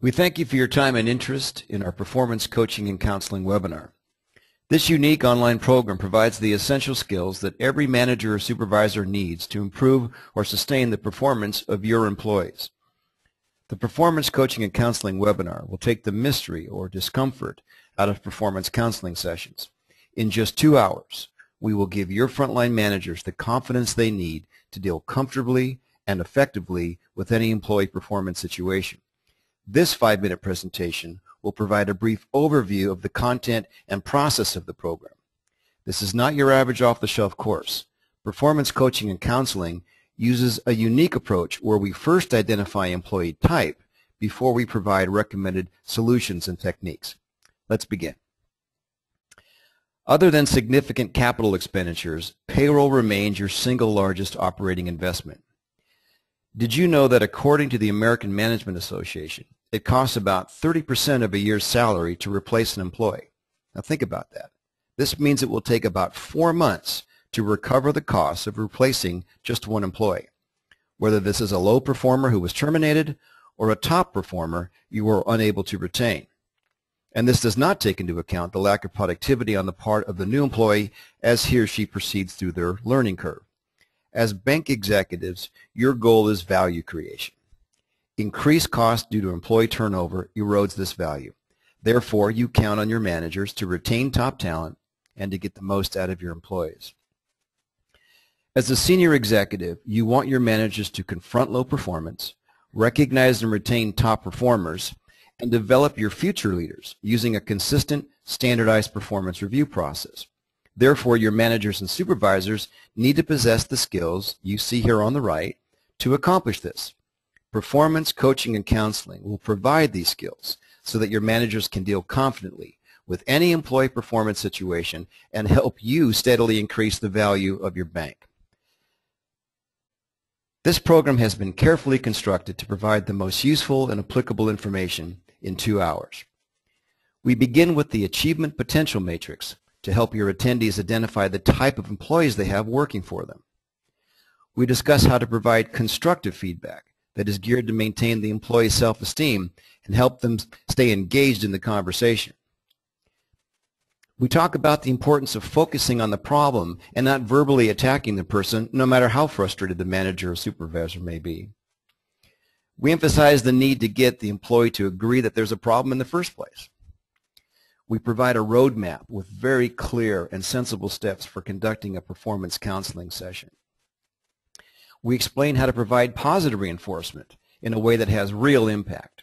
We thank you for your time and interest in our Performance Coaching and Counseling webinar. This unique online program provides the essential skills that every manager or supervisor needs to improve or sustain the performance of your employees. The Performance Coaching and Counseling webinar will take the mystery or discomfort out of performance counseling sessions. In just 2 hours, we will give your frontline managers the confidence they need to deal comfortably and effectively with any employee performance situation. This 5-minute presentation will provide a brief overview of the content and process of the program. This is not your average off-the-shelf course. Performance Coaching and Counseling uses a unique approach where we first identify employee type before we provide recommended solutions and techniques. Let's begin. Other than significant capital expenditures, payroll remains your single largest operating investment. Did you know that according to the American Management Association, it costs about 30% of a year's salary to replace an employee? Now think about that. This means it will take about 4 months to recover the cost of replacing just one employee, whether this is a low performer who was terminated or a top performer you were unable to retain. And this does not take into account the lack of productivity on the part of the new employee as he or she proceeds through their learning curve. As bank executives, your goal is value creation. Increased cost due to employee turnover erodes this value. Therefore, you count on your managers to retain top talent and to get the most out of your employees. As a senior executive, you want your managers to confront low performance, recognize and retain top performers, and develop your future leaders using a consistent, standardized performance review process. Therefore, your managers and supervisors need to possess the skills you see here on the right to accomplish this. Performance Coaching and Counseling will provide these skills so that your managers can deal confidently with any employee performance situation and help you steadily increase the value of your bank. This program has been carefully constructed to provide the most useful and applicable information in 2 hours. We begin with the Achievement Potential Matrix to help your attendees identify the type of employees they have working for them. We discuss how to provide constructive feedback that is geared to maintain the employee's self-esteem and help them stay engaged in the conversation. We talk about the importance of focusing on the problem and not verbally attacking the person, no matter how frustrated the manager or supervisor may be. We emphasize the need to get the employee to agree that there's a problem in the first place. We provide a roadmap with very clear and sensible steps for conducting a performance counseling session. We explain how to provide positive reinforcement in a way that has real impact.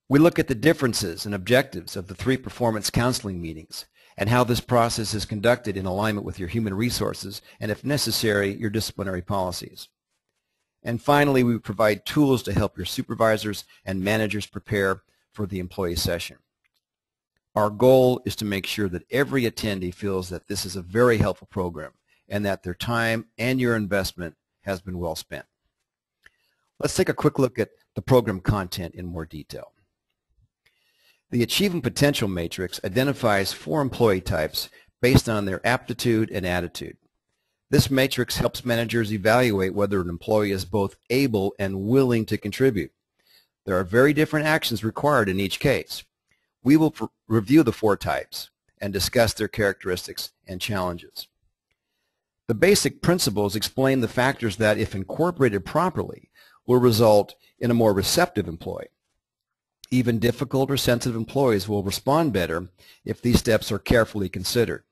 We look at the differences and objectives of the 3 performance counseling meetings and how this process is conducted in alignment with your human resources and, if necessary, your disciplinary policies. And finally, we provide tools to help your supervisors and managers prepare for the employee session. Our goal is to make sure that every attendee feels that this is a very helpful program and that their time and your investment has been well spent. Let's take a quick look at the program content in more detail. The Achievement Potential Matrix identifies 4 employee types based on their aptitude and attitude. This matrix helps managers evaluate whether an employee is both able and willing to contribute. There are very different actions required in each case. We will review the 4 types and discuss their characteristics and challenges. The basic principles explain the factors that, if incorporated properly, will result in a more receptive employee. Even difficult or sensitive employees will respond better if these steps are carefully considered.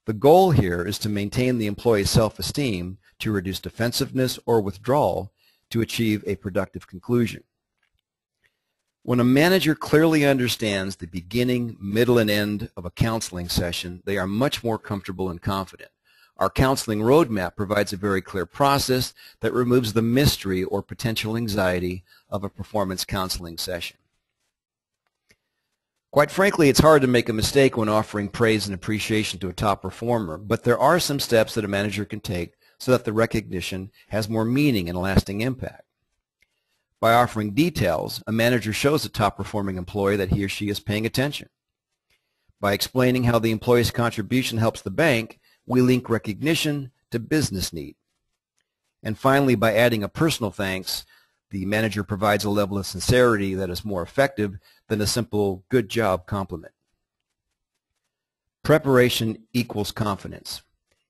The goal here is to maintain the employee's self-esteem, to reduce defensiveness or withdrawal, to achieve a productive conclusion. When a manager clearly understands the beginning, middle, and end of a counseling session, they are much more comfortable and confident. Our counseling roadmap provides a very clear process that removes the mystery or potential anxiety of a performance counseling session. Quite frankly, it's hard to make a mistake when offering praise and appreciation to a top performer, but there are some steps that a manager can take so that the recognition has more meaning and lasting impact. By offering details, a manager shows a top-performing employee that he or she is paying attention. By explaining how the employee's contribution helps the bank, we link recognition to business need. And finally, by adding a personal thanks, the manager provides a level of sincerity that is more effective than a simple "good job" compliment. Preparation equals confidence.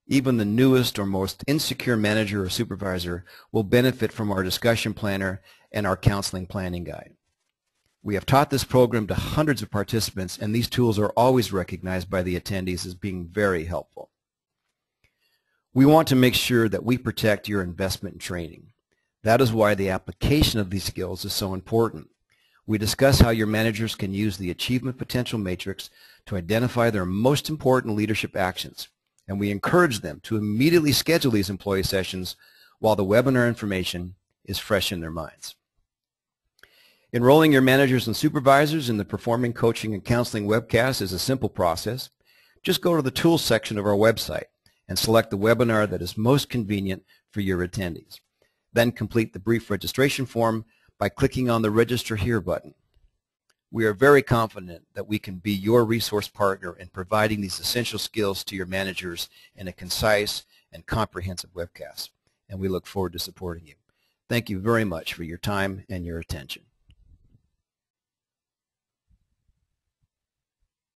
Even the newest or most insecure manager or supervisor will benefit from our discussion planner and our counseling planning guide. We have taught this program to hundreds of participants, and these tools are always recognized by the attendees as being very helpful. We want to make sure that we protect your investment in training. That is why the application of these skills is so important. We discuss how your managers can use the Achievement Potential Matrix to identify their most important leadership actions, and we encourage them to immediately schedule these employee sessions while the webinar information is fresh in their minds. Enrolling your managers and supervisors in the Performing Coaching and Counseling webcast is a simple process. Just go to the Tools section of our website and select the webinar that is most convenient for your attendees. Then complete the brief registration form by clicking on the Register Here button. We are very confident that we can be your resource partner in providing these essential skills to your managers in a concise and comprehensive webcast, and we look forward to supporting you. Thank you very much for your time and your attention.